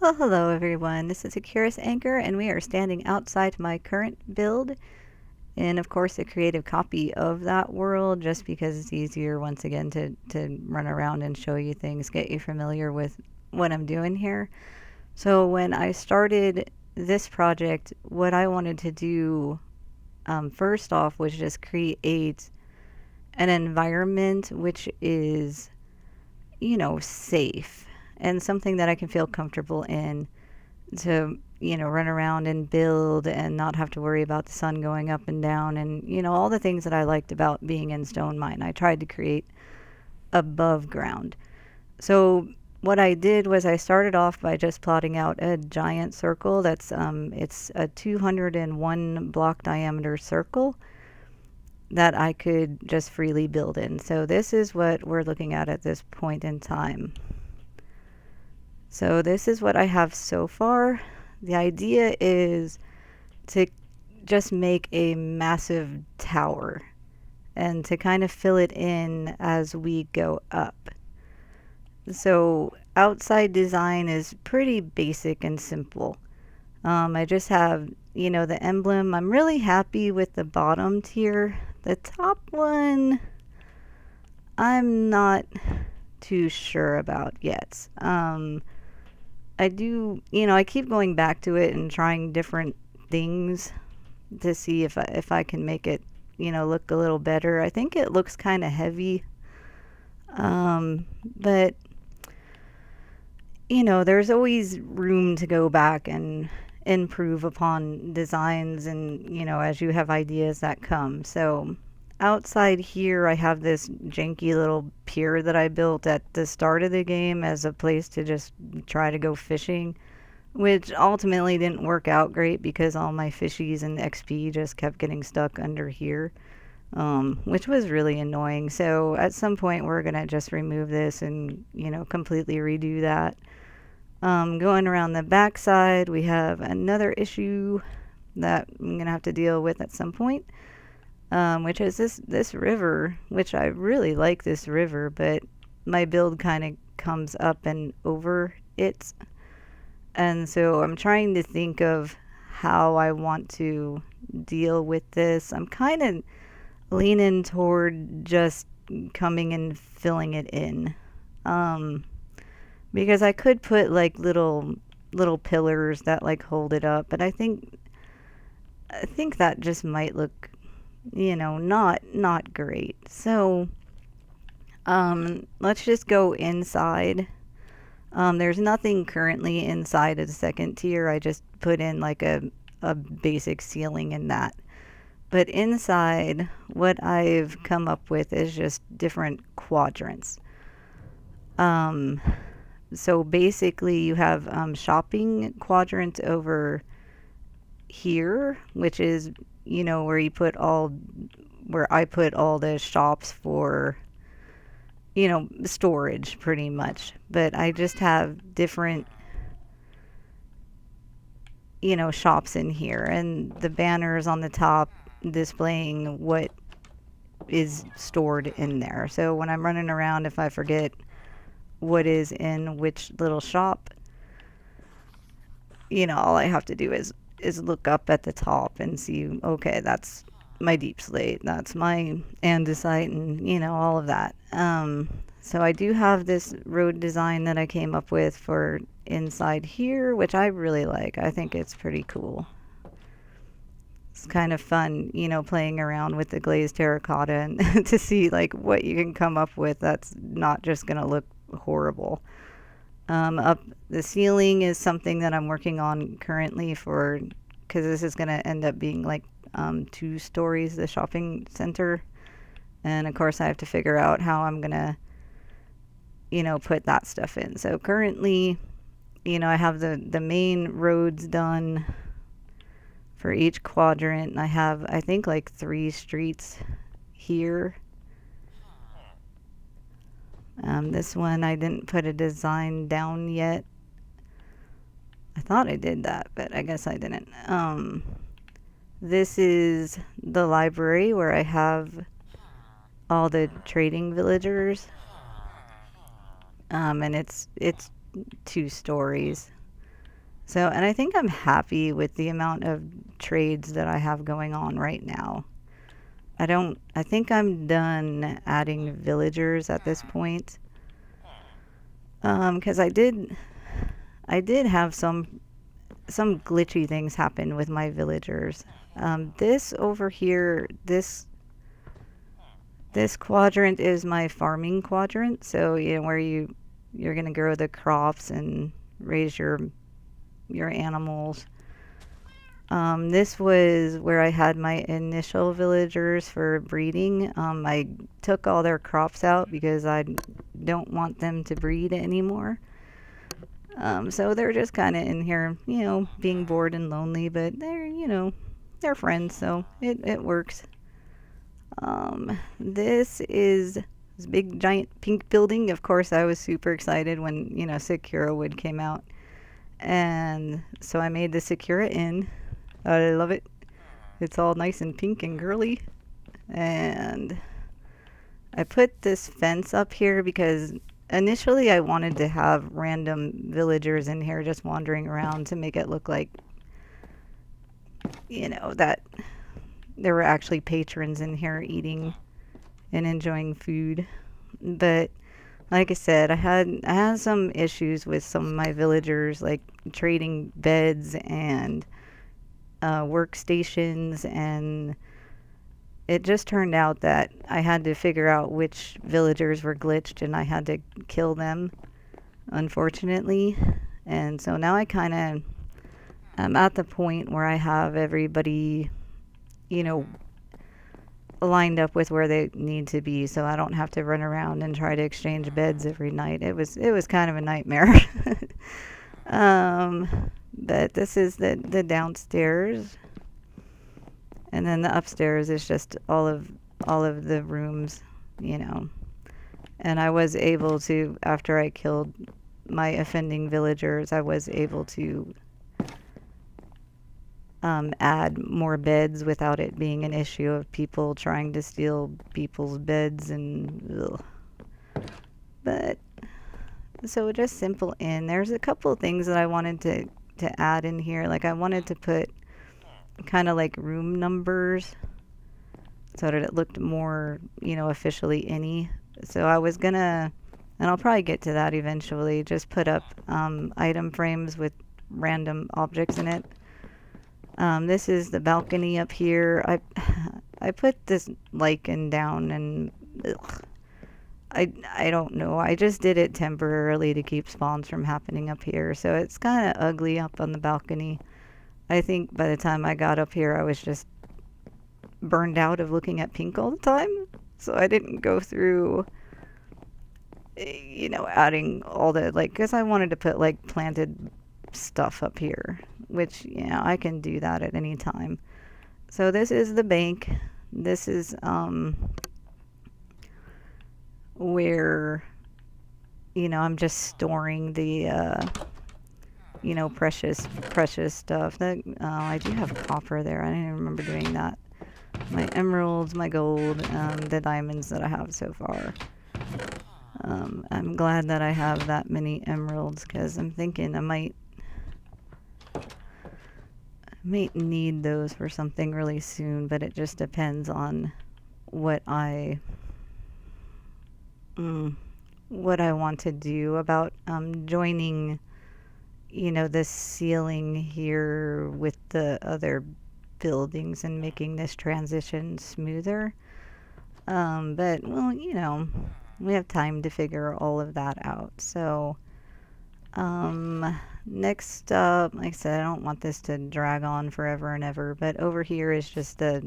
Well, hello everyone. This is Akira's Anchor, and we are standing outside my current build, and of course, a creative copy of that world, just because it's easier once again to run around and show you things, get you familiar with what I'm doing here. So, when I started this project, what I wanted to do first off was just create an environment which is, safe and something that I can feel comfortable in to run around and build and not have to worry about the sun going up and down and all the things that I liked about being in Stone Mine. I tried to create above ground. So what I did was I started off by just plotting out a giant circle that's it's a 201 block diameter circle that I could just freely build in. So this is what we're looking at this point in time. So this is what I have so far. The idea is to just make a massive tower and to kind of fill it in as we go up. So outside design is pretty basic and simple. I just have, the emblem. I'm really happy with the bottom tier. The top one, I'm not too sure about yet. I do, I keep going back to it and trying different things to see if I can make it, look a little better. I think it looks kind of heavy. But there's always room to go back and improve upon designs and, as you have ideas that come. So outside here, I have this janky little pier that I built at the start of the game as a place to just try to go fishing, which ultimately didn't work out great because all my fishies and XP just kept getting stuck under here, which was really annoying. So at some point, we're going to just remove this and, completely redo that. Going around the backside, we have another issue that I'm going to have to deal with at some point, which is this river, which I really like this river, but my build kind of comes up and over it. And so I'm trying to think of how I want to deal with this. I'm kind of leaning toward just coming and filling it in. Um, because I could put like little pillars that like hold it up, but I think that just might look, not great. So, let's just go inside. There's nothing currently inside of the second tier. I just put in like a basic ceiling in that. But inside, what I've come up with is just different quadrants. Um, so basically, you have shopping quadrant over here, which is, where I put all the shops for, storage pretty much. But I just have different, shops in here and the banners on the top displaying what is stored in there. So when I'm running around, if I forget what is in which little shop, all I have to do is look up at the top and see, okay, that's my deep slate, that's my andesite, and all of that. So I do have this road design that I came up with for inside here, which I really like. I think it's pretty cool. It's kind of fun, playing around with the glazed terracotta and to see like what you can come up with that's not just gonna look horrible. Up the ceiling is something that I'm working on currently for because this is gonna end up being like 2 stories, the shopping center, and of course I have to figure out how I'm gonna put that stuff in. So currently, I have the main roads done for each quadrant. I have, I think, like 3 streets here. This one I didn't put a design down yet. I thought I did that, but I guess I didn't. This is the library where I have all the trading villagers, and it's 2 stories. So, and I think I'm happy with the amount of trades that I have going on right now. I think I'm done adding villagers at this point. 'Cause I did have some glitchy things happen with my villagers. This over here, this quadrant is my farming quadrant. So, you know, where you're gonna grow the crops and raise your animals. This was where I had my initial villagers for breeding. I took all their crops out because I don't want them to breed anymore. So they're just kind of in here, you know, being bored and lonely, but they're, you know, they're friends, so it works. This is this big giant pink building. Of course, I was super excited when, you know, Sakura Wood came out. And so I made the Sakura Inn. I love it. It's all nice and pink and girly. And I put this fence up here because initially I wanted to have random villagers in here just wandering around to make it look like, you know, that there were actually patrons in here eating and enjoying food. But like I said, I had some issues with some of my villagers, like trading beds and workstations, and it just turned out that I had to figure out which villagers were glitched, and I had to kill them, unfortunately. And so now I kind of am at the point where I have everybody, you know, lined up with where they need to be, so I don't have to run around and try to exchange beds every night. It was kind of a nightmare. But this is the downstairs, and then the upstairs is just all of the rooms, you know. And I was able to, after I killed my offending villagers, I was able to add more beds without it being an issue of people trying to steal people's beds and ugh. But so just simple in. There's a couple of things that I wanted to add in here. Like I wanted to put kind of like room numbers so that it looked more, you know, officially any. So I was gonna, and I'll probably get to that eventually, just put up item frames with random objects in it. This is the balcony up here. I put this lichen down and ugh, I don't know. I just did it temporarily to keep spawns from happening up here. So it's kind of ugly up on the balcony. I think by the time I got up here, I was just burned out of looking at pink all the time. So I didn't go through, you know, adding all the, like, because I wanted to put, like, planted stuff up here, which, you know, I can do that at any time. So this is the bank. This is, where, you know, I'm just storing the, you know, precious stuff. That I do have copper there. I didn't even remember doing that. My emeralds, my gold, the diamonds that I have so far. I'm glad that I have that many emeralds because I'm thinking I might need those for something really soon, but it just depends on what what I want to do about joining, you know, this ceiling here with the other buildings and making this transition smoother. But, well, you know, we have time to figure all of that out. So, next up, like I said, I don't want this to drag on forever and ever, but over here is just the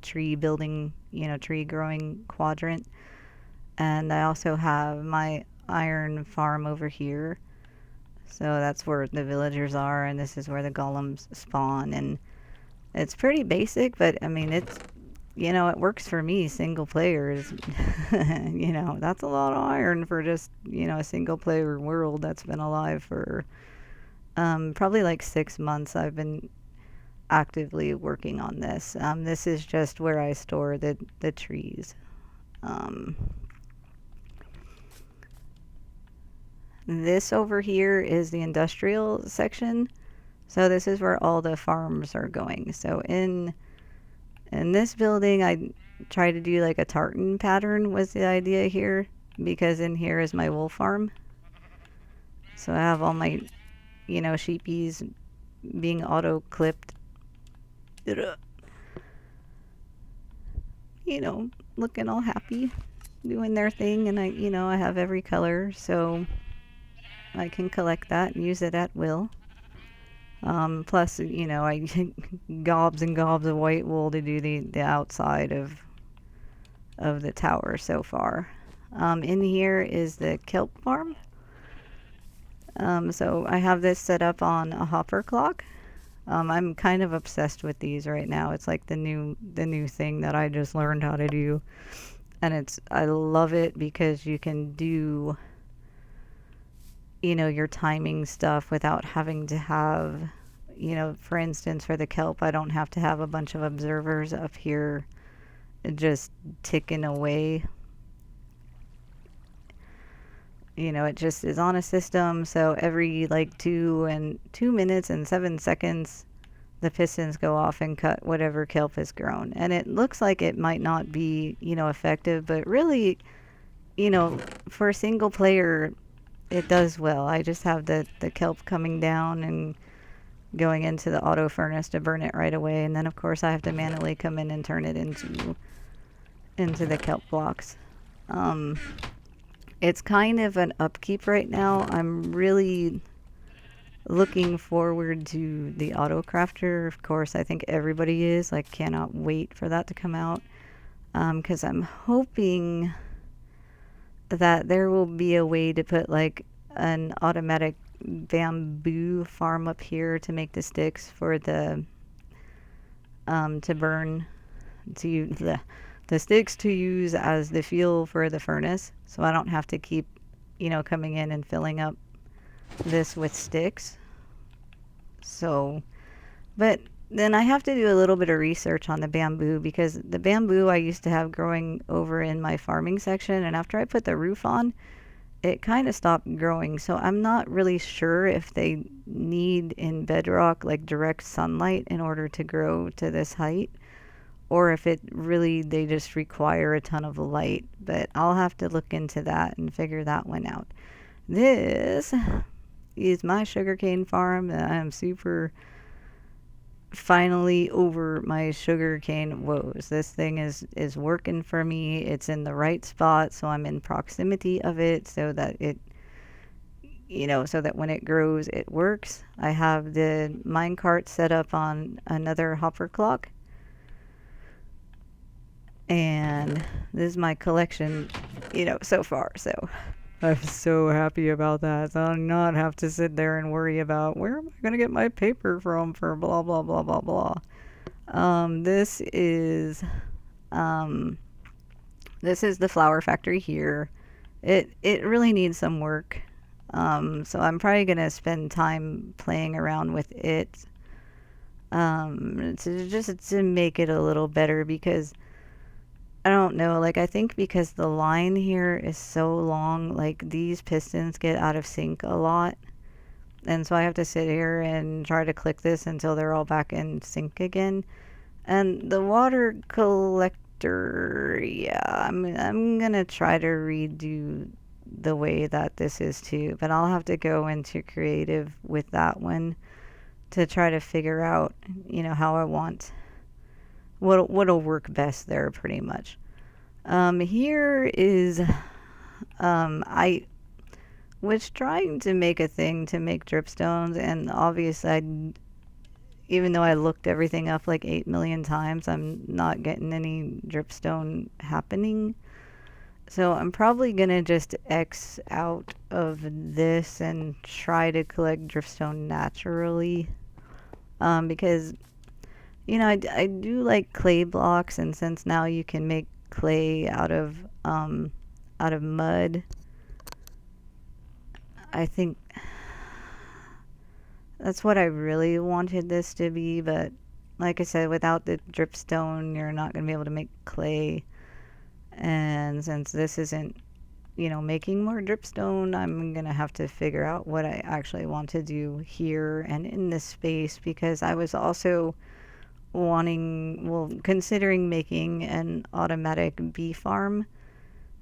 tree building, you know, tree growing quadrant. And I also have my iron farm over here. So that's where the villagers are, and this is where the golems spawn. And it's pretty basic, but I mean, it's, you know, it works for me. Single players, you know, that's a lot of iron for just, you know, a single player world that's been alive for probably like 6 months. I've been actively working on this. This is just where I store the trees. Um, this over here is the industrial section. So this is where all the farms are going. So in this building, I try to do like a tartan pattern was the idea here, because in here is my wool farm. So I have all my, sheepies being auto clipped, you know, looking all happy, doing their thing, and I have every color, so I can collect that and use it at will. Plus, I gobs and gobs of white wool to do the outside of the tower so far. In here is the kelp farm. So I have this set up on a hopper clock. I'm kind of obsessed with these right now. It's like the new thing that I just learned how to do, and I love it because you can do your timing stuff without having to have, for instance, for the kelp, I don't have to have a bunch of observers up here just ticking away. It just is on a system, so every like 2 minutes and 7 seconds, the pistons go off and cut whatever kelp has grown. And it looks like it might not be, effective, but really, for a single player, it does well. I just have the kelp coming down and going into the auto furnace to burn it right away, and then of course I have to manually come in and turn it into the kelp blocks. Um, it's kind of an upkeep right now. I'm really looking forward to the auto crafter. Of course, I think everybody is. I cannot wait for that to come out, because I'm hoping that there will be a way to put like an automatic bamboo farm up here to make the sticks for the to burn the sticks to use as the fuel for the furnace, so I don't have to keep coming in and filling up this with sticks. So, but then I have to do a little bit of research on the bamboo, because the bamboo I used to have growing over in my farming section, and after I put the roof on, it kind of stopped growing. So I'm not really sure if they need in bedrock like direct sunlight in order to grow to this height, or if it really they just require a ton of light. But I'll have to look into that and figure that one out. This is my sugarcane farm, and I am super finally over my sugarcane woes. This thing is working for me. It's in the right spot, so I'm in proximity of it, so that so that when it grows, it works. I have the minecart set up on another hopper clock, and this is my collection, so far. So I'm so happy about that. So I'll not have to sit there and worry about where am I going to get my paper from for blah, blah, blah, blah, blah. This is um, this is the flower factory here. It really needs some work. So I'm probably going to spend time playing around with it, to make it a little better, because I don't know, like I think because the line here is so long, like these pistons get out of sync a lot. And so I have to sit here and try to click this until they're all back in sync again. And the water collector, yeah, I'm gonna try to redo the way that this is too, but I'll have to go into creative with that one to try to figure out, how I want what'll work best there, pretty much. Here is I was trying to make a thing to make dripstones, and obviously even though I looked everything up like 8 million times, I'm not getting any dripstone happening. So I'm probably gonna just X out of this and try to collect dripstone naturally. Because I do like clay blocks, and since now you can make clay out of mud, I think that's what I really wanted this to be. But like I said, without the dripstone, you're not gonna be able to make clay. And since this isn't making more dripstone, I'm gonna have to figure out what I actually want to do here and in this space, because I was also considering making an automatic bee farm,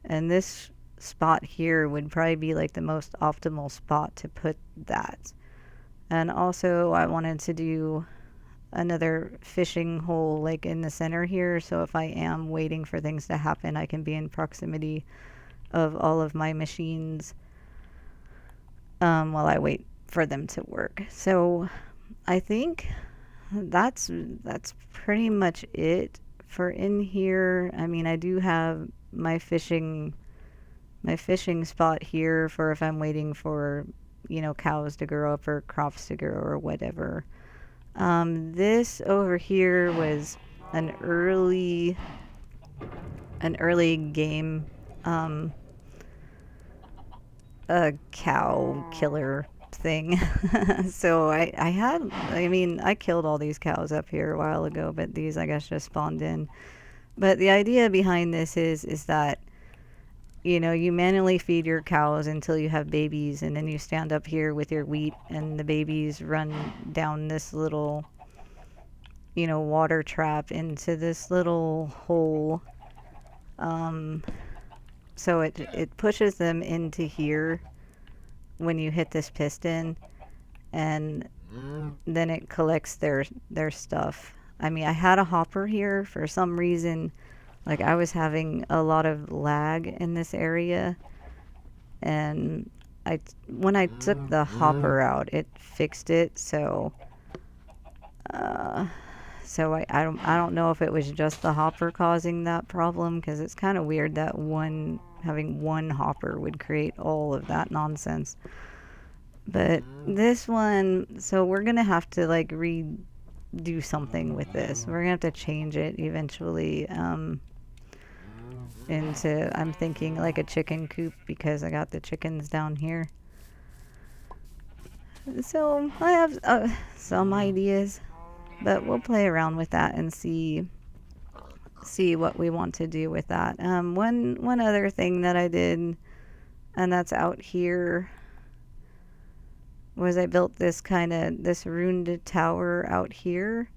and this spot here would probably be like the most optimal spot to put that. And also, I wanted to do another fishing hole like in the center here, so if I am waiting for things to happen, I can be in proximity of all of my machines while I wait for them to work. So I think that's pretty much it for in here. I mean, I do have my fishing spot here for if I'm waiting for, cows to grow up or crops to grow or whatever. This over here was an early an early game um a cow killer thing. So I killed all these cows up here a while ago, but these I guess just spawned in. But the idea behind this is that you manually feed your cows until you have babies, and then you stand up here with your wheat, and the babies run down this little, water trap into this little hole. Um, so it pushes them into here when you hit this piston, and then it collects their stuff. I mean, I had a hopper here for some reason. Like, I was having a lot of lag in this area, and when I took the hopper out, it fixed it. Uh, so I don't know if it was just the hopper causing that problem, because it's kind of weird that having one hopper would create all of that nonsense. But this one, so we're gonna have to like redo something with this. We're gonna have to change it eventually. I'm thinking like a chicken coop, because I got the chickens down here. So I have some ideas, but we'll play around with that and see what we want to do with that. One other thing that I did, and that's out here, was I built this ruined tower out here.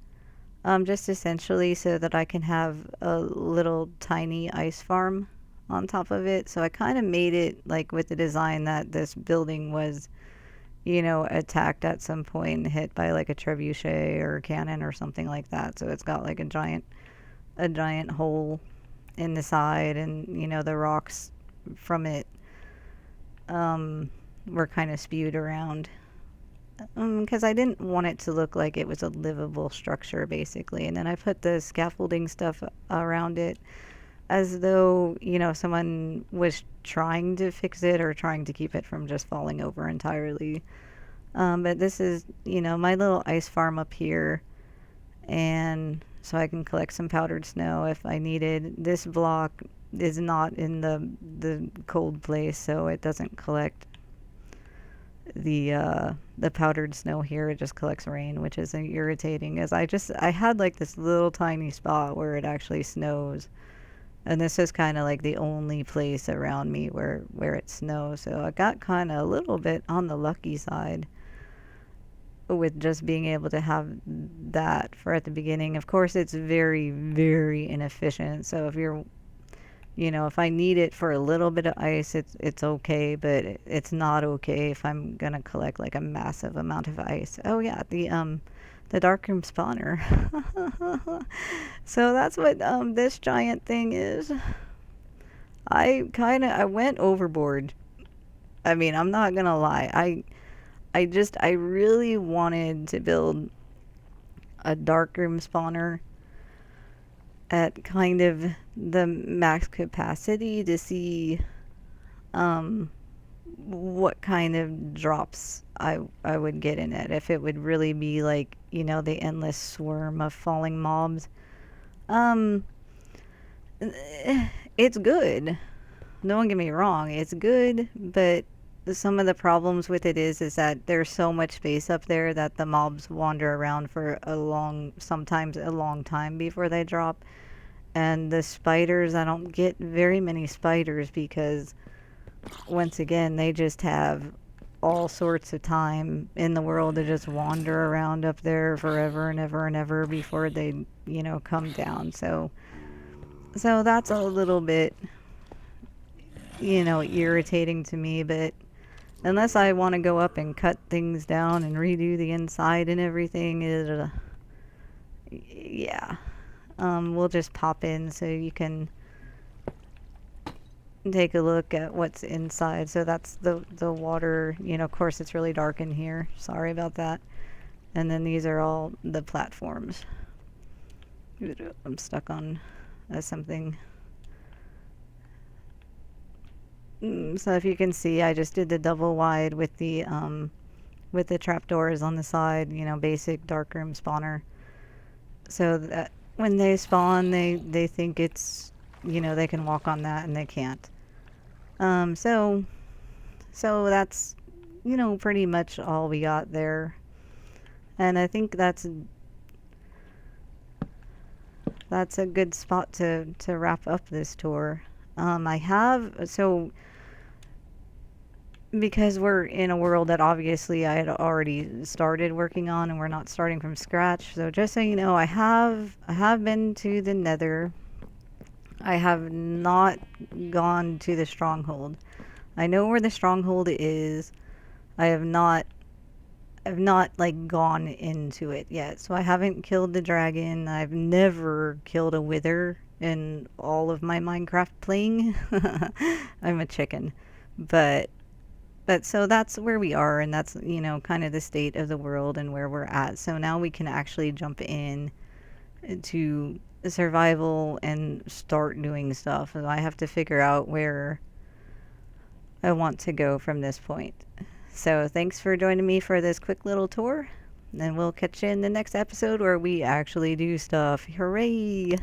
Just essentially so that I can have a little tiny ice farm on top of it. So I kind of made it like with the design that this building was, attacked at some point and hit by like a trebuchet or a cannon or something like that. So it's got like a giant hole in the side, and the rocks from it were kind of spewed around. Because I didn't want it to look like it was a livable structure, basically. And then I put the scaffolding stuff around it as though, someone was trying to fix it or trying to keep it from just falling over entirely. But this is, my little ice farm up here. And so I can collect some powdered snow if I needed. This block is not in the cold place, so it doesn't collect the powdered snow here. It just collects rain, which is irritating, as I had like this little tiny spot where it actually snows, and this is kind of like the only place around me where it snows. So I got kind of a little bit on the lucky side with just being able to have that for at the beginning. Of course, it's very, very inefficient. So if I need it for a little bit of ice, it's okay, but it's not okay if I'm gonna collect like a massive amount of ice. Oh yeah, the darkroom spawner. So that's what this giant thing is. I went overboard. I mean, I'm not gonna lie. I really wanted to build a darkroom spawner at kind of the max capacity to see what kind of drops I would get in it. If it would really be like, the endless swarm of falling mobs. Um, it's good. Don't get me wrong, it's good, but some of the problems with it is that there's so much space up there that the mobs wander around for sometimes a long time before they drop. And the spiders, I don't get very many spiders because once again, they just have all sorts of time in the world to just wander around up there forever and ever and ever before they, come down. So that's a little bit, irritating to me, but unless I want to go up and cut things down and redo the inside and everything, yeah. We'll just pop in so you can take a look at what's inside. So that's the water, of course it's really dark in here. Sorry about that. And then these are all the platforms. I'm stuck on something. So if you can see, I just did the double wide with the trapdoors on the side, basic darkroom spawner. So that when they spawn, they think it's, they can walk on that and they can't. So that's, pretty much all we got there. And I think that's a good spot to wrap up this tour. So because we're in a world that obviously I had already started working on and we're not starting from scratch. So just so you know, I have been to the Nether. I have not gone to the stronghold. I know where the stronghold is. I have not like gone into it yet. So I haven't killed the dragon. I've never killed a wither in all of my Minecraft playing. I'm a chicken. But so that's where we are, and that's, kind of the state of the world and where we're at. So now we can actually jump in to survival and start doing stuff. So I have to figure out where I want to go from this point. So thanks for joining me for this quick little tour, and we'll catch you in the next episode where we actually do stuff. Hooray!